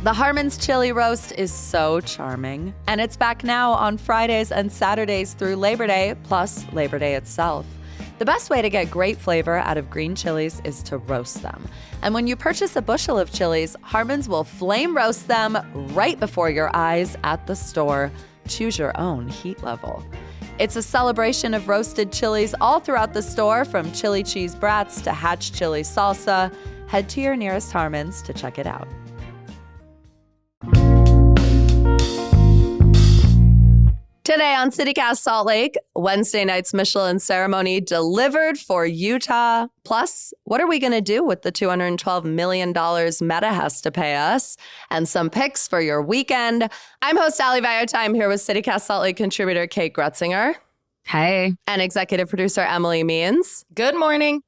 The Harmon's Chili Roast is so charming, and it's back now on Fridays and Saturdays through Labor Day, plus Labor Day itself. The best way to get great flavor out of green chilies is to roast them. And when you purchase a bushel of chilies, Harmon's will flame roast them right before your eyes at the store. Choose your own heat level. It's a celebration of roasted chilies all throughout the store, from chili cheese brats to hatch chili salsa. Head to your nearest Harmon's to check it out. Today on CityCast Salt Lake, Wednesday night's Michelin ceremony delivered for Utah. Plus, what are we going to do with the $212 million Meta has to pay us? And some picks for your weekend. I'm host Ali Vallarta. I'm here with CityCast Salt Lake contributor Kate Groetzinger. Hey. And executive producer Emily Means. Good morning.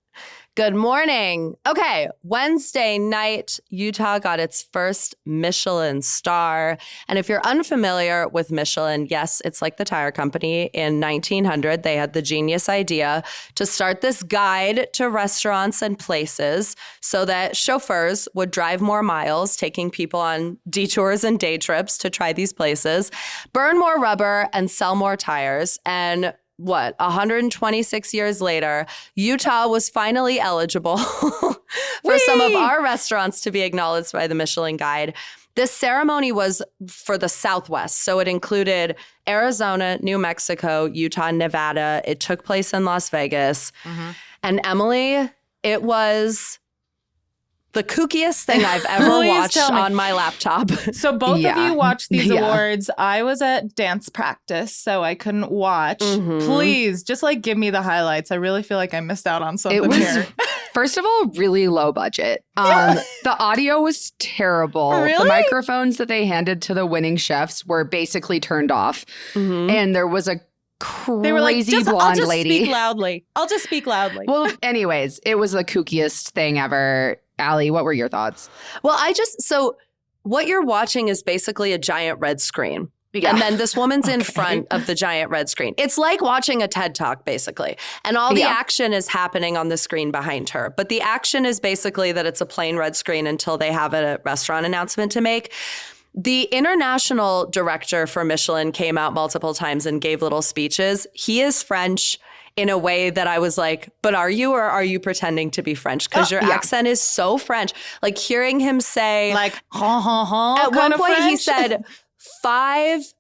Good morning. Okay, Wednesday night, Utah got its first Michelin star. And if you're unfamiliar with Michelin, yes, it's like the tire company. In 1900, they had the genius idea to start this guide to restaurants and places so that chauffeurs would drive more miles, taking people on detours and day trips to try these places, burn more rubber, and sell more tires. And 126 years later, Utah was finally eligible for some of our restaurants to be acknowledged by the Michelin Guide. This ceremony was for the Southwest, so it included Arizona, New Mexico, Utah, and Nevada. It took place in Las Vegas. Mm-hmm. And Emily, it was the kookiest thing I've ever watched on my laptop. So both of you watched these awards. I was at dance practice, so I couldn't watch. Mm-hmm. Please, just give me the highlights. I really feel like I missed out on something here. First of all, really low budget. The audio was terrible. Really? The microphones that they handed to the winning chefs were basically turned off. Mm-hmm. And there was a crazy blonde lady. I'll just speak loudly. Well, anyways, it was the kookiest thing ever. Ali, what were your thoughts? Well, so what you're watching is basically a giant red screen. Yeah. And then this woman's in front of the giant red screen. It's like watching a TED Talk, basically. And all the action is happening on the screen behind her. But the action is basically that it's a plain red screen until they have a restaurant announcement to make. The international director for Michelin came out multiple times and gave little speeches. He is French in a way that I was like, but are you, or are you pretending to be French? Because your accent is so French. Like hearing him say, at one point French? He said 5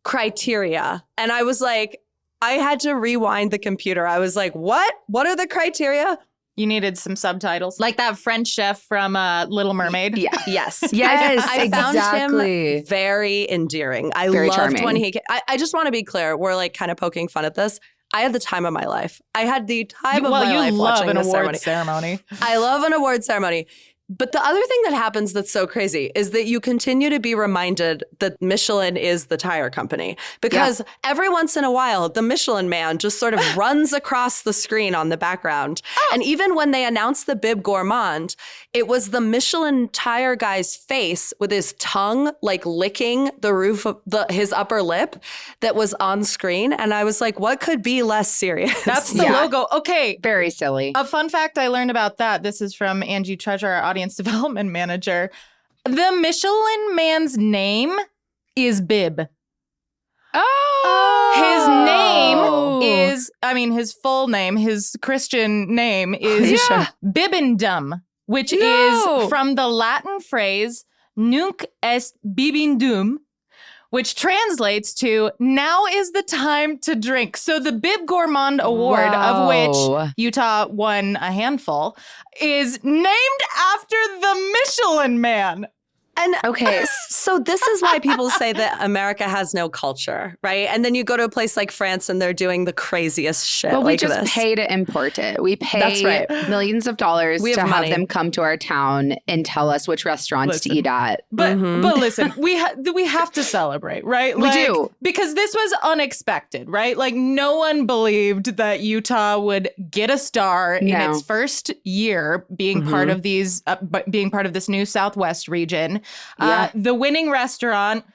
criteria. And I was like, I had to rewind the computer. I was like, what? What are the criteria? You needed some subtitles. Like that French chef from Little Mermaid. Yeah. Yes. Yes, I found him very endearing. I loved charming. when he came. I just want to be clear. We're kind of poking fun at this. I had the time of my life. I had the time of my life watching an this award ceremony. I love an award ceremony. But the other thing that happens that's so crazy is that you continue to be reminded that Michelin is the tire company. Because every once in a while, the Michelin man just sort of runs across the screen on the background. And even when they announced the Bib Gourmand, it was the Michelin tire guy's face with his tongue licking the roof of his upper lip that was on screen. And I was like, what could be less serious? That's the logo. Okay. Very silly. A fun fact I learned about that. This is from Angie Treasure, our audience development manager. The Michelin man's name is Bib. Oh. His name is, his full name, his Christian name is Bibendum, which is from the Latin phrase nunc est bibendum, which translates to now is the time to drink. So the Bib Gourmand Award, of which Utah won a handful, is named after the Michelin man. And so this is why people say that America has no culture, right? And then you go to a place like France and they're doing the craziest shit Well, we just this. pay to import it. We pay millions of dollars to have them come to our town and tell us which restaurants to eat at. But listen, we have to celebrate, right? We do. Because this was unexpected, right? No one believed that Utah would get a star in its first year being part of these, being part of this new Southwest region. The winning restaurant,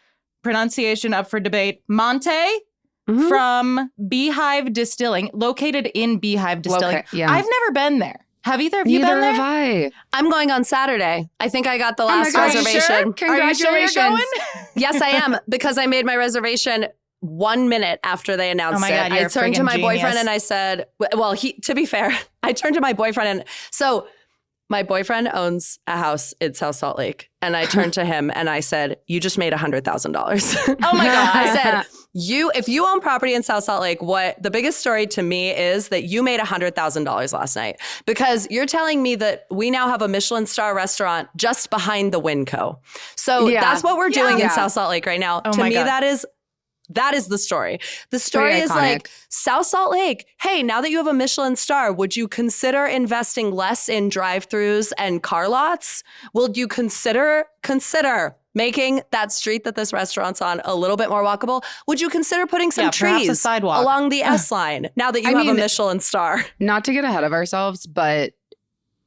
pronunciation up for debate, Monte from Beehive Distilling, located in Beehive Distilling. I've never been there. Have either of you been there? Neither have I. I'm going on Saturday. I think I got the last gosh, reservation. sure? Congratulations. Are you sure you're going? Yes, I am, because I made my reservation 1 minute after they announced Oh my God, it. you're I turned to my friggin' boyfriend genius. and I said, well, to be fair, I turned to my boyfriend and so my boyfriend owns a house in South Salt Lake. And I turned to him and I said, you just made $100,000. Oh my God. I said, if you own property in South Salt Lake, the biggest story to me is that you made $100,000 last night, because you're telling me that we now have a Michelin star restaurant just behind the Winco. So that's what we're doing in South Salt Lake right now. Oh to my me, God. that is the story. The story Pretty is iconic. like, South Salt Lake, hey, now that you have a Michelin star, would you consider investing less in drive-thrus and car lots? Will you consider making that street that this restaurant's on a little bit more walkable? Would you consider putting some perhaps a trees sidewalk along the S line now that you have a Michelin star? Not to get ahead of ourselves, but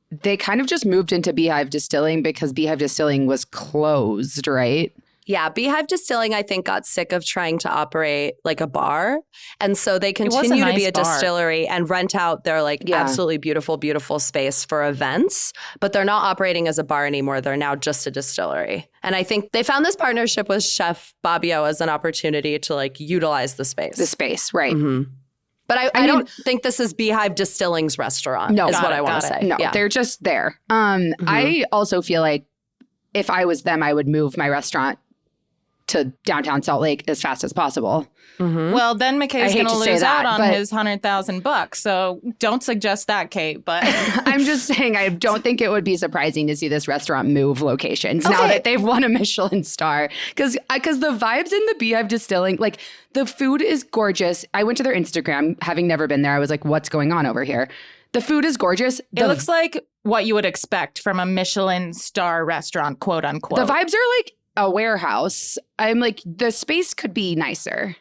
they kind of just moved into Beehive Distilling because Beehive Distilling was closed, right? Yeah, Beehive Distilling, I think, got sick of trying to operate like a bar. And so they continue to be nice a bar. distillery and rent out their absolutely beautiful, beautiful space for events. But they're not operating as a bar anymore. They're now just a distillery. And I think they found this partnership with Chef Bobbio as an opportunity to utilize the space. The space, right. Mm-hmm. But I don't think this is Beehive Distilling's restaurant, is what I want to say. No, Yeah. they're just there. I also feel like if I was them, I would move my restaurant to downtown Salt Lake as fast as possible. Mm-hmm. Well, then McKay's I hate going to to say lose that, out on but- his $100,000. So don't suggest that, Kate. But I'm just saying, I don't think it would be surprising to see this restaurant move locations now that they've won a Michelin star. Because the vibes in the Beehive Distilling, the food is gorgeous. I went to their Instagram, having never been there. I was like, what's going on over here? The food is gorgeous. it looks like what you would expect from a Michelin star restaurant, quote unquote. The vibes are like a warehouse. I'm like, the space could be nicer.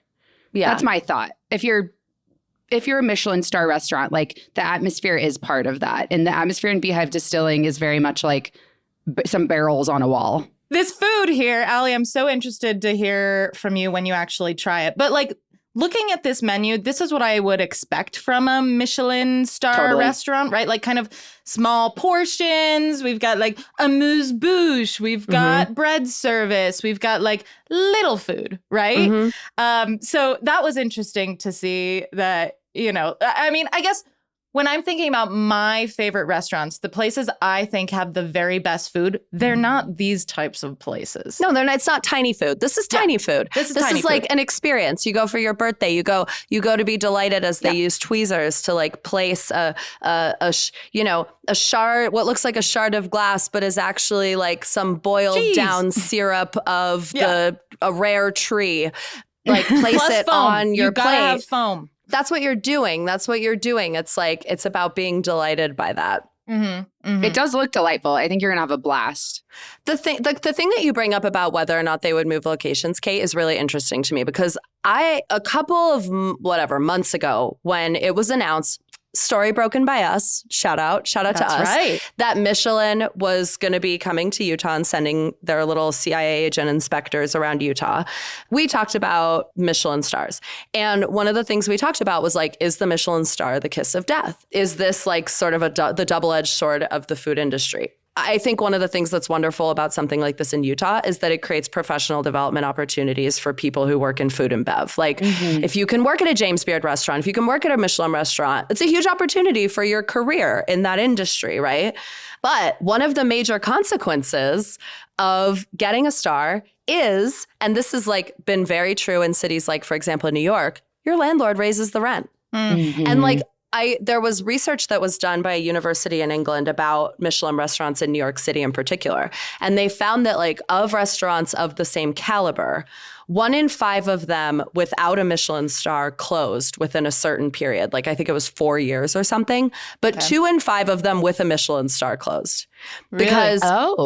Yeah. That's my thought. If you're a Michelin star restaurant, the atmosphere is part of that. And the atmosphere in Beehive Distilling is very much like some barrels on a wall. This food here, Ali, I'm so interested to hear from you when you actually try it. But looking at this menu, this is what I would expect from a Michelin star restaurant, right? Kind of small portions. We've got amuse-bouche. We've got bread service. We've got little food, right? Mm-hmm. So that was interesting to see that, I mean, I guess when I'm thinking about my favorite restaurants, the places I think have the very best food, they're not these types of places. No, they're not. It's not tiny food. This is tiny food. This is tiny like food. an experience. You go for your birthday. You go to be delighted as they use tweezers to place a shard, what looks like a shard of glass, but is actually some boiled down syrup of a rare tree. Place Plus it foam. on your You gotta plate. have foam. That's what you're doing. It's about being delighted by that. Mm-hmm. Mm-hmm. It does look delightful. I think you're going to have a blast. The thing that you bring up about whether or not they would move locations, Kate, is really interesting to me, because a couple of months ago, when it was announced, story broken by us, shout out to us, right. that Michelin was going to be coming to Utah and sending their little CIA agent inspectors around Utah. We talked about Michelin stars. And one of the things we talked about was is the Michelin star the kiss of death? Is this sort of the double-edged sword of the food industry? I think one of the things that's wonderful about something like this in Utah is that it creates professional development opportunities for people who work in food and bev. If you can work at a James Beard restaurant, if you can work at a Michelin restaurant, it's a huge opportunity for your career in that industry, right? But one of the major consequences of getting a star is, and this has been very true in cities for example, New York, your landlord raises the rent. Mm-hmm. And there was research that was done by a university in England about Michelin restaurants in New York City in particular. And they found that of restaurants of the same caliber, 1 in 5 of them without a Michelin star closed within a certain period. I think it was 4 years or something. But 2 in 5 of them with a Michelin star closed. Really? Because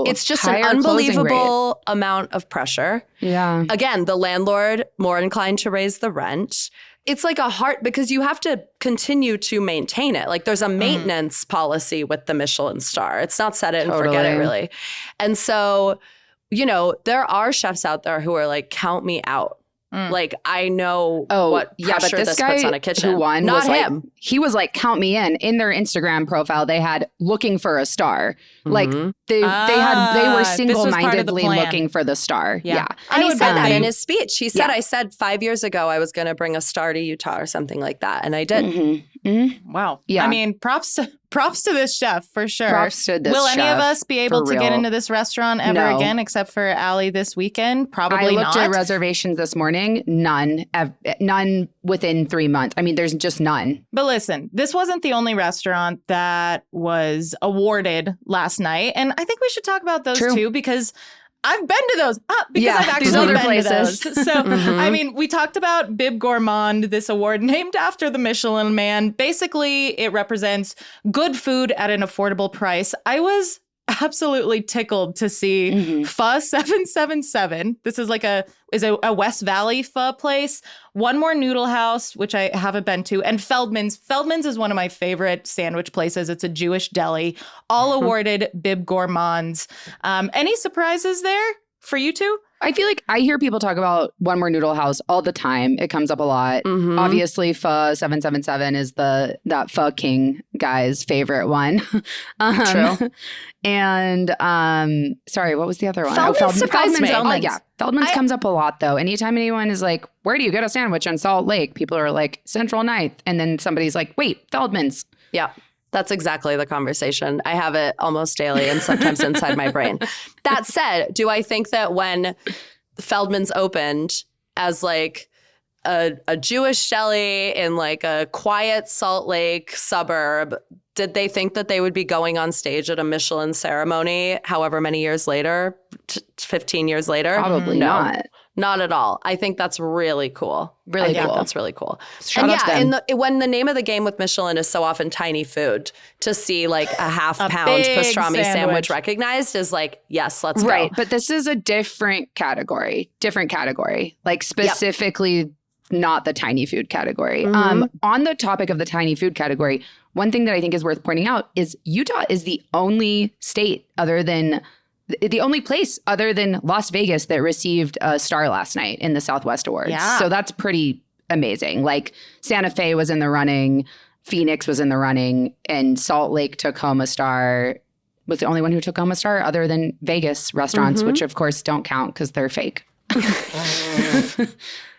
it's just an Higher closing unbelievable amount of pressure. Yeah. Again, the landlord more inclined to raise the rent. It's a heart, because you have to continue to maintain it. There's a maintenance policy with the Michelin star. It's not set it and forget it, really. And so, there are chefs out there who are count me out. Like, I know what but pressure this this guy puts on a kitchen. who won Not was him. He was like, count me in. In their Instagram profile, they had looking for a star. Like they were single-mindedly looking for the star. Yeah. And he said that in his speech. He said, I said 5 years ago I was going to bring a star to Utah or something like that. And I did. Wow. Yeah. I mean, props to this chef for sure. Props to this Will chef, any of us be able to for get real. into this restaurant ever again, except for Ali this weekend? Probably not. I looked at reservations this morning. None within 3 months. I mean, there's just none. But listen, this wasn't the only restaurant that was awarded last night. And I think we should talk about those too, because I've been to those because I've actually been places. to those. So, I mean, we talked about Bib Gourmand, this award named after the Michelin Man. Basically, it represents good food at an affordable price. I was absolutely tickled to see Pho 777. This is like a West Valley pho place. One More Noodle House, which I haven't been to, and Feldman's. Feldman's is one of my favorite sandwich places. It's a Jewish deli. All awarded Bib Gourmands. Any surprises there for you two? I feel like I hear people talk about One More Noodle House all the time. It comes up a lot. Obviously, Pho 777 is that Pho King guy's favorite one. True. And sorry, what was the other one? Feldman's surprised me. Feldman's comes up a lot though. Anytime anyone is like, "Where do you get a sandwich in Salt Lake?" People are like, "Central Ninth," and then somebody's like, "Wait, Feldman's." Yeah. That's exactly the conversation. I have it almost daily and sometimes inside my brain. That said, do I think that when Feldman's opened as like a Jewish deli in like a quiet Salt Lake suburb, did they think that they would be going on stage at a Michelin ceremony however many years later, 15 years later? Probably not. Not at all. I think that's really cool. Really cool. That's really cool. Shout out to them. When the name of the game with Michelin is so often tiny food, to see like a half-pound pastrami sandwich recognized is like, yes, let's go. Right, but this is a different category. Like specifically not the tiny food category. On the topic of the tiny food category, one thing that I think is worth pointing out is Utah is the only state the only place other than Las Vegas that received a star last night in the Southwest Awards. Yeah. So that's pretty amazing. Like Santa Fe was in the running, Phoenix was in the running, and Salt Lake took home a star. Was the only one who took home a star other than Vegas restaurants, which of course don't count because they're fake.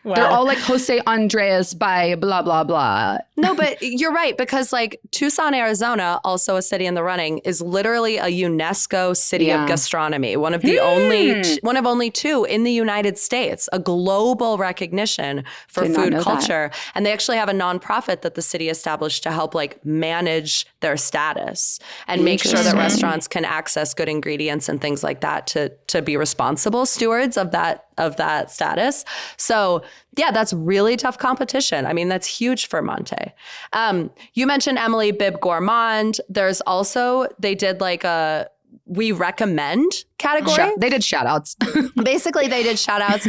Wow. They're all like Jose Andres by blah, blah, blah. No, but you're right, because like Tucson, Arizona, also a city in the running, is literally a UNESCO city of gastronomy. One of only two in the United States, a global recognition for food culture. And they actually have a nonprofit that the city established to help like manage their status and make sure that restaurants can access good ingredients and things like that to be responsible stewards of that status. So yeah, that's really tough competition. I mean, that's huge for Monte. You mentioned Emily Bib Gourmand. There's also, they did like a we recommend category. They did shout outs. Basically, they did shout outs.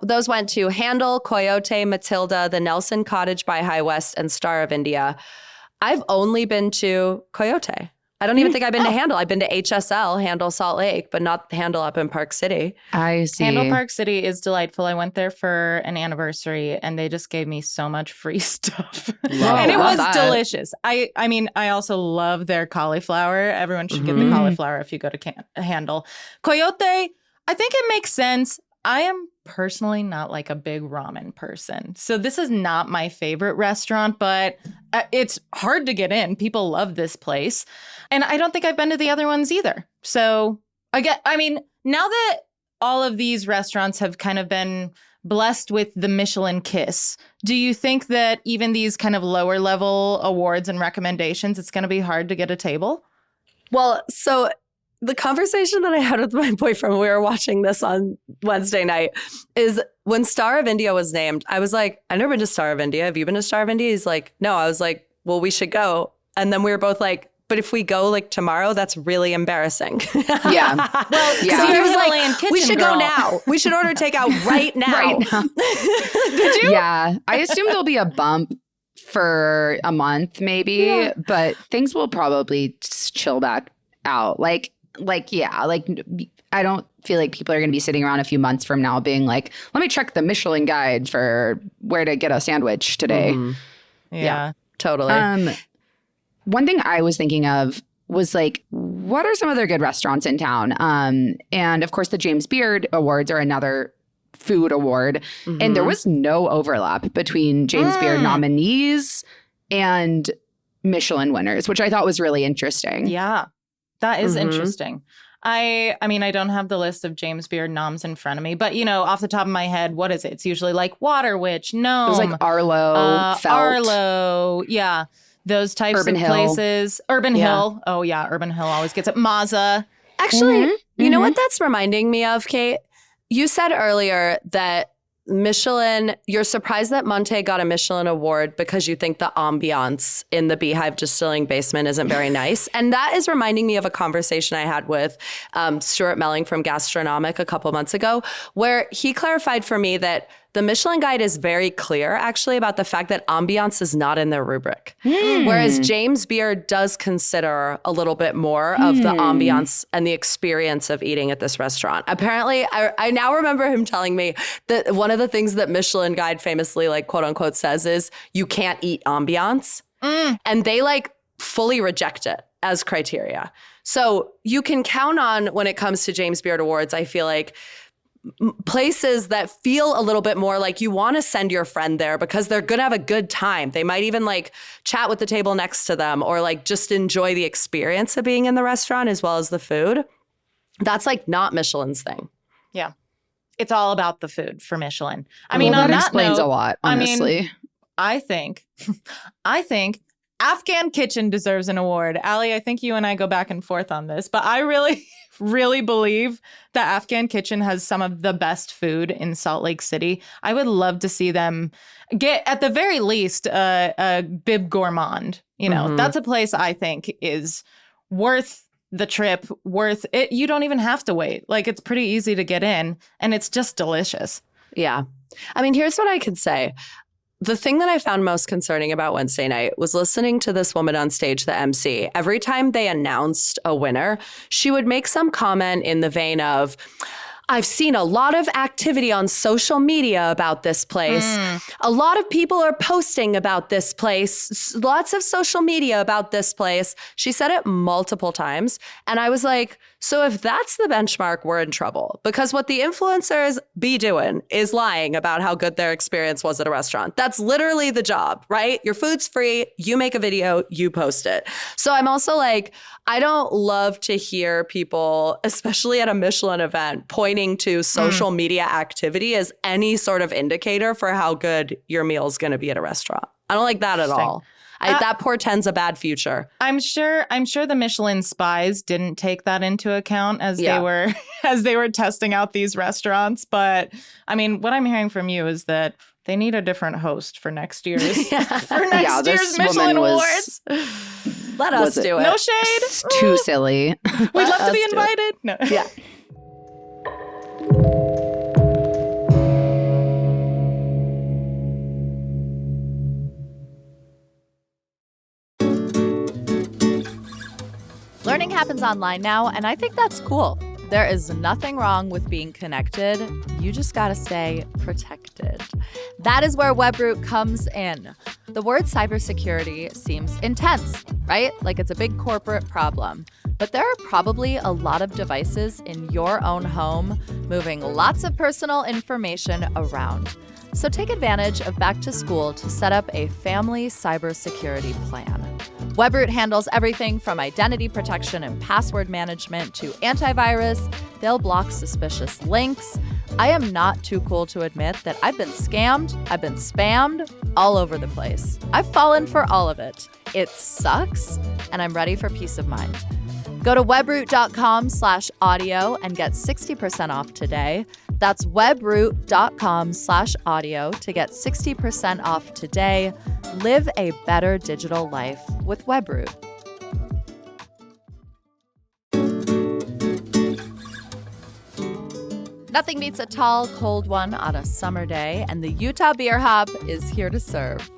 Those went to Handle, Coyote, Matilda, the Nelson Cottage by High West, and Star of India. I've only been to Coyote. I don't even think I've been to Handle. I've been to HSL, Handle Salt Lake, but not Handle up in Park City. I see. Handle Park City is delightful. I went there for an anniversary and they just gave me so much free stuff. And it was delicious. I mean, I also love their cauliflower. Everyone should get the cauliflower if you go to Handle. Coyote, I think it makes sense. I am personally not like a big ramen person. So this is not my favorite restaurant, but it's hard to get in. People love this place. And I don't think I've been to the other ones either. So I mean, now that all of these restaurants have kind of been blessed with the Michelin kiss, do you think that even these kind of lower level awards and recommendations, it's going to be hard to get a table? Well, so the conversation that I had with my boyfriend when we were watching this on Wednesday night is when Star of India was named, I was like, I've never been to Star of India. Have you been to Star of India? He's like, no. I was like, well, we should go. And then we were both like, but if we go like tomorrow, that's really embarrassing. Yeah. Well, yeah. So he was like, Kitchen we should girl. go now. We should order takeout right now. Right now. Did you? Yeah. I assume there'll be a bump for a month maybe, but things will probably chill back out. I don't feel like people are going to be sitting around a few months from now being like, let me check the Michelin guide for where to get a sandwich today. Yeah, totally. One thing I was thinking of was like, what are some other good restaurants in town? And of course, the James Beard Awards are another food award. And there was no overlap between James Beard nominees and Michelin winners, which I thought was really interesting. Yeah, that is interesting. I mean, I don't have the list of James Beard noms in front of me, but, you know, off the top of my head, what is it? It's usually like Water Witch, Gnome. It was like Arlo, Felt. Arlo, yeah. Those types Urban of Hill. places. Urban Hill. Oh, yeah. Urban Hill always gets it. Maza. Actually, you know what that's reminding me of, Kate? You said earlier that Michelin, you're surprised that Monte got a Michelin award because you think the ambiance in the Beehive Distilling basement isn't very nice. And that is reminding me of a conversation I had with Stuart Melling from Gastronomic a couple months ago, where he clarified for me that the Michelin Guide is very clear, actually, about the fact that ambiance is not in their rubric. Whereas James Beard does consider a little bit more of the ambiance and the experience of eating at this restaurant. Apparently, I now remember him telling me that one of the things that Michelin Guide famously, like, quote unquote, says is you can't eat ambiance. And they like fully reject it as criteria. So you can count on, when it comes to James Beard Awards, I feel like, places that feel a little bit more like you want to send your friend there because they're going to have a good time. They might even like chat with the table next to them or like just enjoy the experience of being in the restaurant as well as the food. That's like not Michelin's thing. Yeah. It's all about the food for Michelin. I mean, that on that explains note, a lot, honestly. I mean, I think Afghan Kitchen deserves an award. Ali, I think you and I go back and forth on this, but I really believe that Afghan Kitchen has some of the best food in Salt Lake City. I would love to see them get, at the very least, a Bib Gourmand. You know, that's a place I think is worth the trip, worth it. You don't even have to wait. Like, it's pretty easy to get in, and it's just delicious. Yeah. I mean, here's what I could say. The thing that I found most concerning about Wednesday night was listening to this woman on stage, the MC. Every time they announced a winner, she would make some comment in the vein of, I've seen a lot of activity on social media about this place. A lot of people are posting about this place. Lots of social media about this place. She said it multiple times. And I was like, so if that's the benchmark, we're in trouble. Because what the influencers be doing is lying about how good their experience was at a restaurant. That's literally the job, right? Your food's free. You make a video, you post it. So I'm also like, I don't love to hear people, especially at a Michelin event, pointing to social media activity as any sort of indicator for how good your meal is going to be at a restaurant. I don't like that at all. That portends a bad future. I'm sure the Michelin spies didn't take that into account as they were testing out these restaurants. But I mean, what I'm hearing from you is that they need a different host for next year's year's Michelin Awards. Let us do it. No shade. Too silly. We'd love to be invited. No. Yeah. Learning happens online now, and I think that's cool. There is nothing wrong with being connected. You just gotta stay protected. That is where Webroot comes in. The word cybersecurity seems intense, right? Like it's a big corporate problem. But there are probably a lot of devices in your own home moving lots of personal information around. So take advantage of back to school to set up a family cybersecurity plan. Webroot handles everything from identity protection and password management to antivirus. They'll block suspicious links. I am not too cool to admit that I've been scammed, I've been spammed all over the place. I've fallen for all of it. It sucks, and I'm ready for peace of mind. Go to webroot.com/audio and get 60% off today. That's webroot.com/audio to get 60% off today. Live a better digital life with Webroot. Nothing beats a tall, cold one on a summer day, and the Utah Beer Hop is here to serve.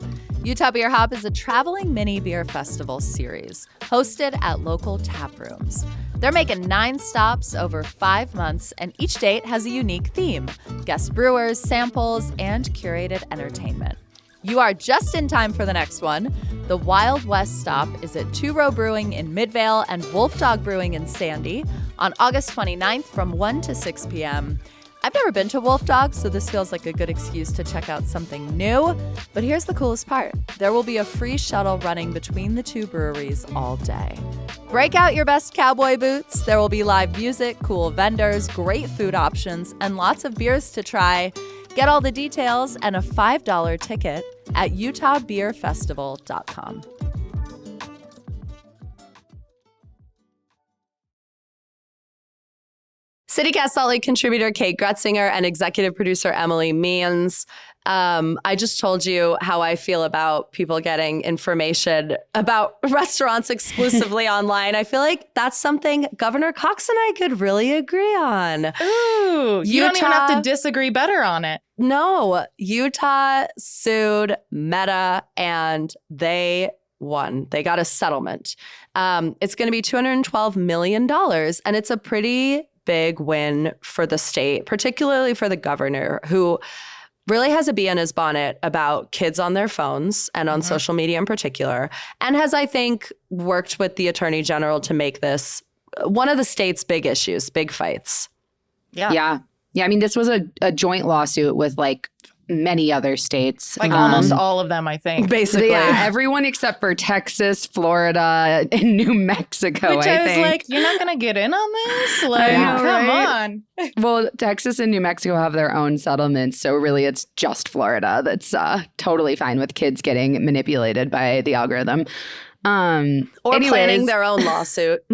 Utah Beer Hop is a traveling mini beer festival series hosted at local tap rooms. They're making 9 stops over 5 months, and each date has a unique theme: guest brewers, samples, and curated entertainment. You are just in time for the next one. The Wild West stop is at Two Row Brewing in Midvale and Wolf Dog Brewing in Sandy on August 29th from 1 to 6 p.m. I've never been to Wolf Dog, so this feels like a good excuse to check out something new. But here's the coolest part. There will be a free shuttle running between the two breweries all day. Break out your best cowboy boots. There will be live music, cool vendors, great food options, and lots of beers to try. Get all the details and a $5 ticket at utahbeerfestival.com. CityCast Salt Lake contributor Kate Groetzinger and executive producer Emily Means. I just told you how I feel about people getting information about restaurants exclusively online. I feel like that's something Governor Cox and I could really agree on. Ooh, you don't even have to disagree better on it. No, Utah sued Meta and they won. They got a settlement. It's going to be $212 million, and it's a pretty big win for the state, particularly for the governor, who really has a bee in his bonnet about kids on their phones and on social media in particular, and has, I think, worked with the attorney general to make this one of the state's big issues, big fights. Yeah. I mean, this was a joint lawsuit with like many other states. Like almost all of them, I think. Basically. Yeah, everyone except for Texas, Florida, and New Mexico, Which I was like, you're not going to get in on this? Like, come on. Well, Texas and New Mexico have their own settlements, so really it's just Florida that's totally fine with kids getting manipulated by the algorithm. Planning their own lawsuit.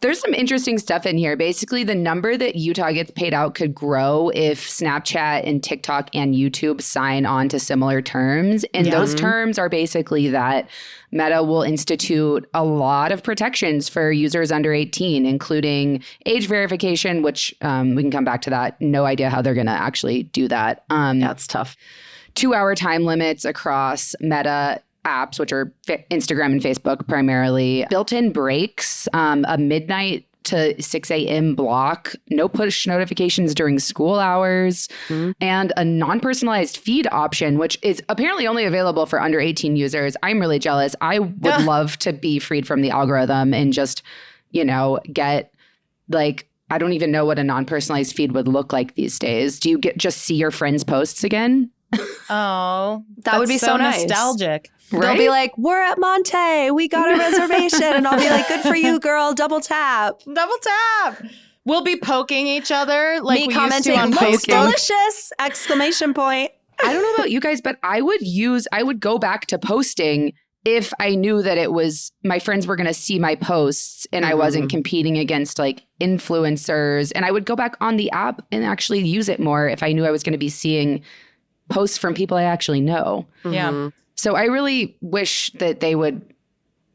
There's some interesting stuff in here. Basically, the number that Utah gets paid out could grow if Snapchat and TikTok and YouTube sign on to similar terms. And those terms are basically that Meta will institute a lot of protections for users under 18, including age verification, which we can come back to that. No idea how they're going to actually do that. That's tough. 2-hour time limits across Meta apps, which are Instagram and Facebook primarily, built-in breaks, a midnight to 6 a.m. block, no push notifications during school hours, and a non-personalized feed option, which is apparently only available for under 18 users. I'm really jealous. I would love to be freed from the algorithm and just, get like, I don't even know what a non-personalized feed would look like these days. Do you just see your friends' posts again? Oh, that would be so nice. Nostalgic. Right? They'll be like, we're at Monte. We got a reservation. And I'll be like, good for you, girl. Double tap. Double tap. We'll be poking each other like we used to on looks Facebook. delicious! Exclamation point. I don't know about you guys, but I would go back to posting if I knew that it was my friends were going to see my posts and I wasn't competing against like influencers. And I would go back on the app and actually use it more if I knew I was going to be seeing posts from people I actually know. Yeah. So I really wish that they would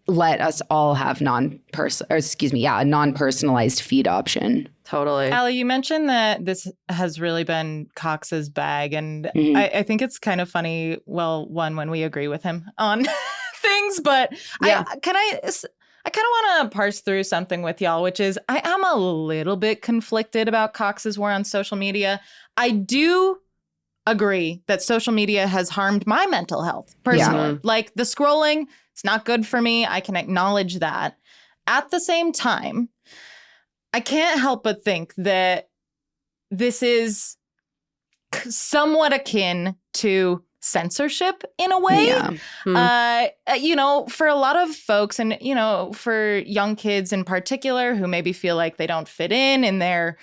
let us all have a non-personalized feed option. Totally. Ali, you mentioned that this has really been Cox's bag. And I think it's kind of funny, well, one, when we agree with him on things, but I kind of want to parse through something with y'all, which is I am a little bit conflicted about Cox's war on social media. I do agree that social media has harmed my mental health personally. Yeah. Like the scrolling, it's not good for me. I can acknowledge that. At the same time, I can't help but think that this is somewhat akin to censorship in a way. For a lot of folks and, for young kids in particular who maybe feel like they don't fit in their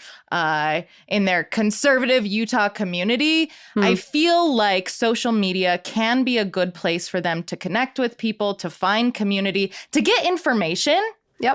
conservative Utah community, I feel like social media can be a good place for them to connect with people, to find community, to get information.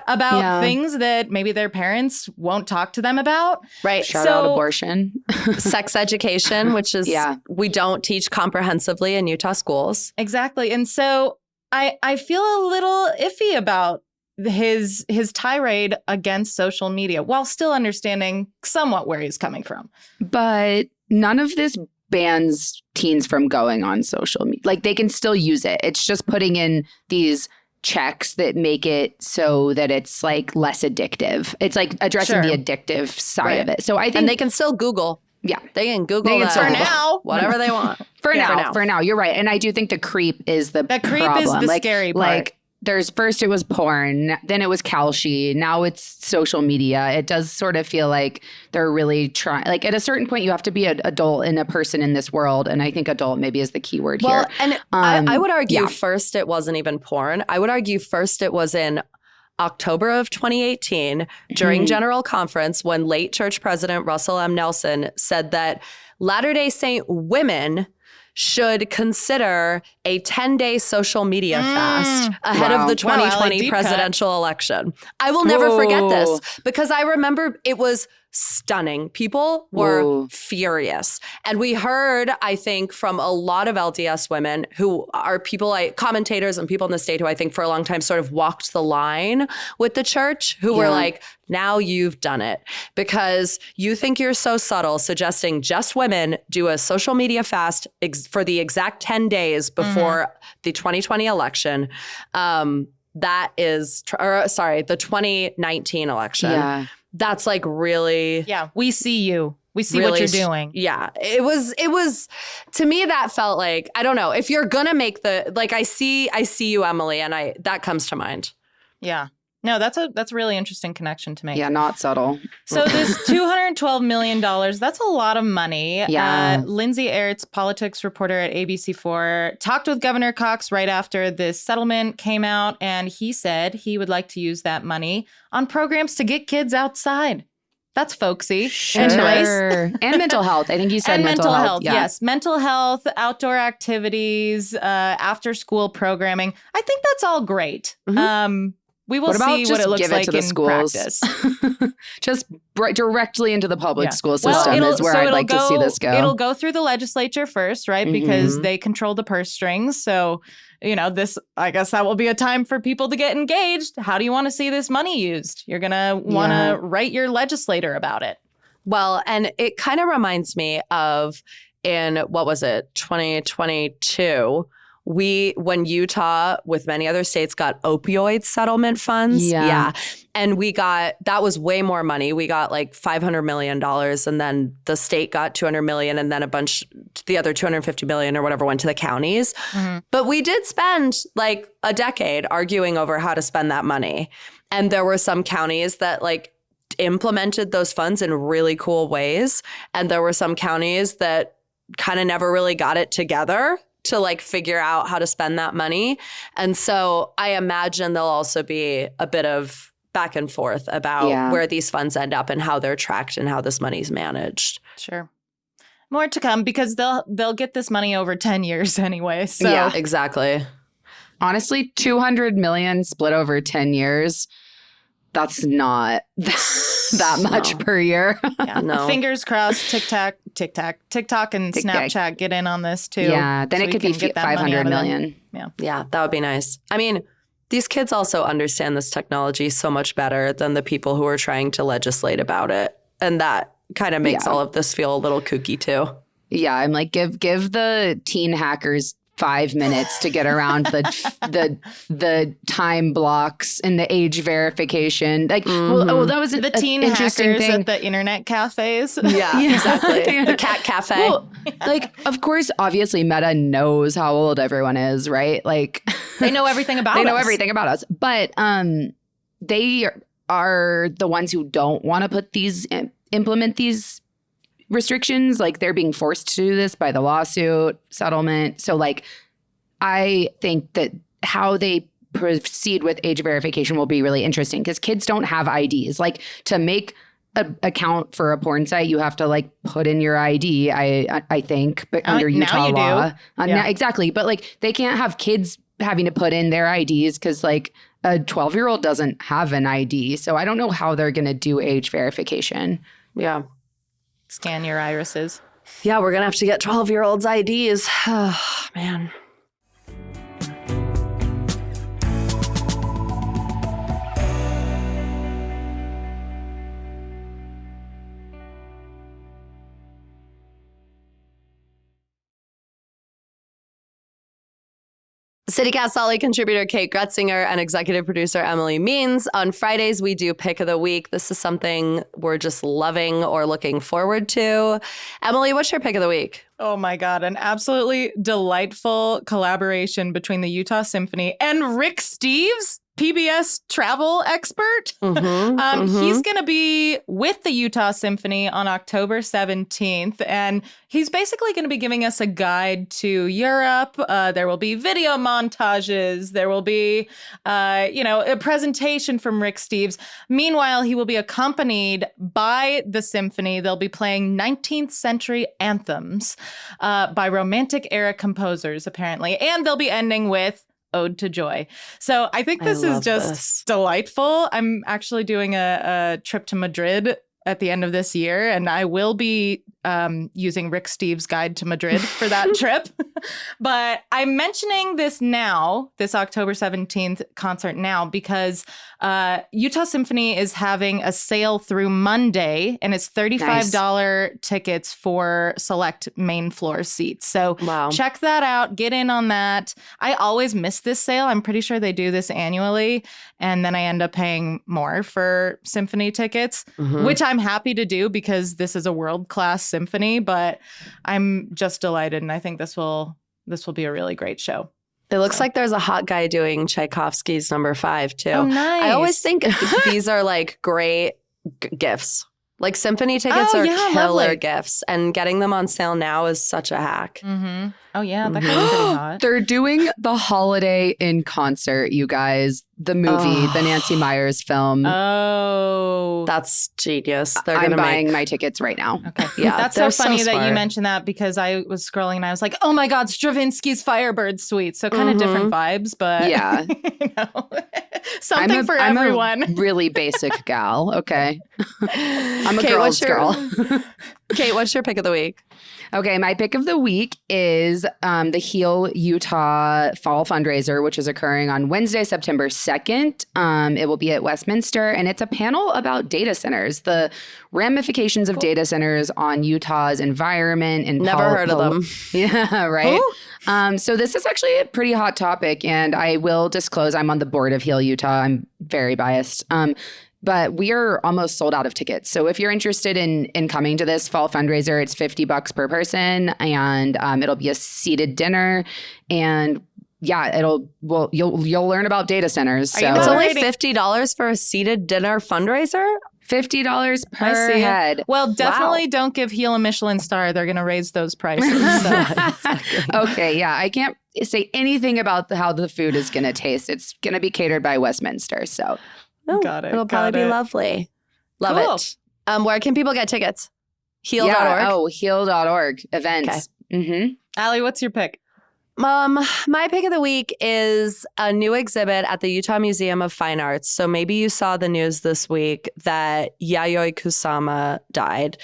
About things that maybe their parents won't talk to them about. Right. Shout out abortion. Sex education, which is we don't teach comprehensively in Utah schools. Exactly. And so I feel a little iffy about his tirade against social media while still understanding somewhat where he's coming from. But none of this bans teens from going on social media. Like they can still use it. It's just putting in these checks that make it so that it's like less addictive. It's like addressing the addictive side of it. So I think, and they can still Google. Yeah, they can Google that for now, whatever they want. For now, you're right. And I do think the creep is the creep problem. is the scary part. Like there's first it was porn, then it was Kalshi, now it's social media. It does sort of feel like they're really trying. Like at a certain point, you have to be an adult and a person in this world, and I think adult maybe is the key word here. And I would argue first it wasn't even porn. I would argue first it was in October of 2018 during General Conference when late church president Russell M. Nelson said that Latter-day Saint women should consider a 10-day social media fast ahead of the 2020 presidential election. I will never forget this because I remember it was stunning. People were furious. And we heard, I think, from a lot of LDS women who are people like commentators and people in the state who I think for a long time sort of walked the line with the church, who were like, now you've done it because you think you're so subtle, suggesting just women do a social media fast for the exact 10 days before the 2020 election. That is, the 2019 election. Yeah. That's like really. Yeah, we see you. We see really, what you're doing. Yeah, it was to me that felt like, I don't know, if you're gonna make the, like, I see you, Emily, and that comes to mind. Yeah. No, that's a really interesting connection to make. Yeah, not subtle. So this $212 million, that's a lot of money. Yeah. Lindsay Aerts, politics reporter at ABC4, talked with Governor Cox right after this settlement came out, and he said he would like to use that money on programs to get kids outside. That's folksy and nice. And mental health. I think you said and mental health. Yeah. Yes. Mental health, outdoor activities, after school programming. I think that's all great. We will see what it looks like in practice. Just directly into the public school system is where I'd like to see this go. It'll go through the legislature first, right? Because they control the purse strings. So, I guess that will be a time for people to get engaged. How do you want to see this money used? You're going to want to write your legislator about it. Well, and it kind of reminds me of in, 2022, when Utah, with many other states, got opioid settlement funds. Yeah. And that was way more money. We got like $500 million, and then the state got $200 million, and then the other $250 million or whatever went to the counties. But we did spend like a decade arguing over how to spend that money. And there were some counties that like implemented those funds in really cool ways. And there were some counties that kind of never really got it together to like figure out how to spend that money. And so I imagine there'll also be a bit of back and forth about where these funds end up and how they're tracked and how this money's managed. Sure. More to come because they'll get this money over 10 years anyway. So. Yeah, exactly. Honestly, $200 million split over 10 years. That's not that much per year. Yeah. No. Fingers crossed, TikTok and Snapchat get in on this too. Yeah, then it could be 500 million. Yeah, that would be nice. I mean, these kids also understand this technology so much better than the people who are trying to legislate about it. And that kind of makes all of this feel a little kooky too. Yeah, I'm like, give the teen hackers 5 minutes to get around the time blocks and the age verification. Like, that was the teen interesting hackers thing at the internet cafes. Yeah, exactly. The cat cafe. Well, like, of course, obviously, Meta knows how old everyone is, right? Like, they know everything about us. They know everything about us, but they are the ones who don't want to implement these restrictions. Like, they're being forced to do this by the lawsuit settlement. So like, I think that how they proceed with age verification will be really interesting because kids don't have IDs. Like, to make an account for a porn site, you have to like put in your ID, I think, but under Utah law. Exactly. But like, they can't have kids having to put in their IDs because like a 12-year-old doesn't have an ID. So I don't know how they're going to do age verification. Yeah. Scan your irises. Yeah, we're going to have to get 12-year-olds' IDs. Oh, man. CityCast Solid contributor Kate Groetzinger and executive producer Emily Means. On Fridays, we do Pick of the Week. This is something we're just loving or looking forward to. Emily, what's your Pick of the Week? Oh my God, an absolutely delightful collaboration between the Utah Symphony and Rick Steves, PBS travel expert. He's going to be with the Utah Symphony on October 17th, and he's basically going to be giving us a guide to Europe. There will be video montages. There will be, a presentation from Rick Steves. Meanwhile, he will be accompanied by the symphony. They'll be playing 19th century anthems by Romantic era composers, apparently, and they'll be ending with Ode to Joy. So I think this is just delightful. I'm actually doing a trip to Madrid at the end of this year, and I will be using Rick Steves' Guide to Madrid for that trip. But I'm mentioning this now, this October 17th concert now, because Utah Symphony is having a sale through Monday, and it's $35 tickets for select main floor seats. So check that out. Get in on that. I always miss this sale. I'm pretty sure they do this annually, and then I end up paying more for symphony tickets, which I'm happy to do because this is a world-class symphony, but I'm just delighted, and I think this will be a really great show. It looks like there's a hot guy doing Tchaikovsky's number 5 too. Oh, nice. I always think these are like great gifts. Like symphony tickets are killer lovely gifts, and getting them on sale now is such a hack. Oh yeah, that guy's pretty hot. They're doing The Holiday in concert, you guys. The movie, the Nancy Meyers film. Oh, that's genius. I'm buying my tickets right now. Okay, yeah, that's so funny that you mentioned that, because I was scrolling and I was like, oh my God, Stravinsky's Firebird Suite. So kind of different vibes, but yeah, something for everyone. I'm a really basic gal. Okay, I'm a girl's girl. Kate, what's your pick of the week? Okay, my pick of the week is the Heal Utah Fall Fundraiser, which is occurring on Wednesday, September 2nd. It will be at Westminster, and it's a panel about data centers, the ramifications of data centers on Utah's environment and never heard of them. Yeah, right. So this is actually a pretty hot topic, and I will disclose I'm on the board of Heal Utah. I'm very biased. But we are almost sold out of tickets. So if you're interested in coming to this fall fundraiser, it's $50 per person, and it'll be a seated dinner. And yeah, you'll learn about data centers. So it's only $50 for a seated dinner fundraiser? $50 per head. Well, definitely don't give Heal a Michelin star. They're going to raise those prices. Okay, yeah. I can't say anything about how the food is going to taste. It's going to be catered by Westminster, so... Oh, got it. It'll probably be lovely. Love it. Where can people get tickets? Heal.org? Yeah, heal.org events. Okay. Ali, what's your pick? My pick of the week is a new exhibit at the Utah Museum of Fine Arts. So maybe you saw the news this week that Yayoi Kusama died.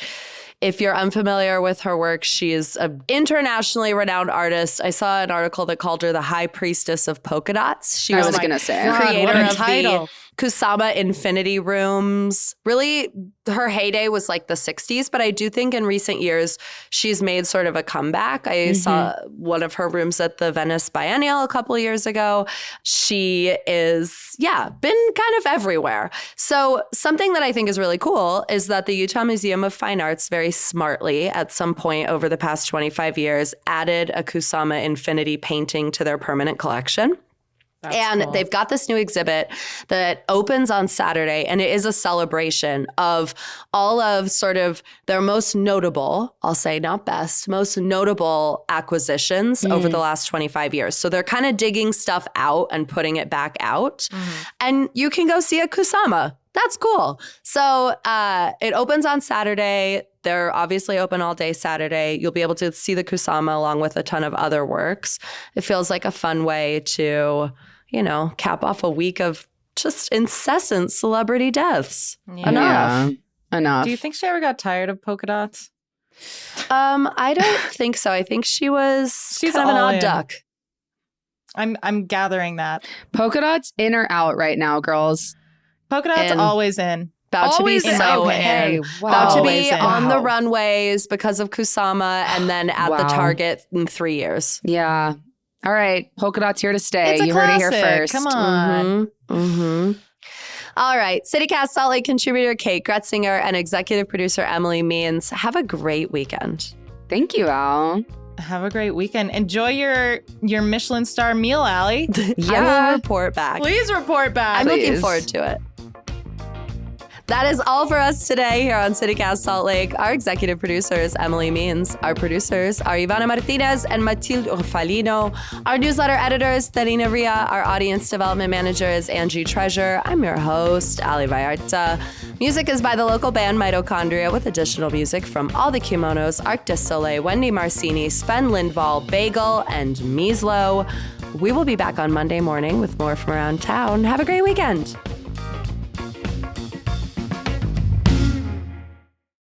If you're unfamiliar with her work, she is an internationally renowned artist. I saw an article that called her the High Priestess of Polka Dots. She was going to say creator of title. The Kusama Infinity Rooms. Really, her heyday was like the 60s, but I do think in recent years she's made sort of a comeback. I saw one of her rooms at the Venice Biennial a couple of years ago. She is, been kind of everywhere. So something that I think is really cool is that the Utah Museum of Fine Arts very smartly at some point over the past 25 years added a Kusama Infinity painting to their permanent collection. That's cool. They've got this new exhibit that opens on Saturday, and it is a celebration of all of sort of their most notable, I'll say not best, most notable acquisitions over the last 25 years. So they're kind of digging stuff out and putting it back out. And you can go see a Kusama. That's cool. So it opens on Saturday. They're obviously open all day Saturday. You'll be able to see the Kusama along with a ton of other works. It feels like a fun way to, cap off a week of just incessant celebrity deaths. Yeah. Enough. Do you think she ever got tired of polka dots? I don't think so. I think she's kind of an odd duck. I'm gathering that. Polka dots in or out right now, girls? Polka dots always in. About to be so in. Wow. About to be on the runways because of Kusama, and then at the Target in 3 years. Yeah. All right. Polka Dot's here to stay. It's a You heard it here classic. first. Come on. All right. CityCast Salt Lake contributor Kate Groetzinger and executive producer Emily Means. Have a great weekend. Thank you, Al. Have a great weekend. Enjoy your Michelin star meal, Allie. I will report back. Please report back. I'm looking forward to it. That is all for us today here on CityCast Salt Lake. Our executive producer is Emily Means. Our producers are Ivana Martinez and Matilde Urfalino. Our newsletter editor is Tarina Ria. Our audience development manager is Angie Treasure. I'm your host, Ali Vallarta. Music is by the local band Mitochondria with additional music from All the Kimonos, Arc de Soleil, Wendy Marcini, Sven Lindvall, Bagel, and Measlo. We will be back on Monday morning with more from around town. Have a great weekend.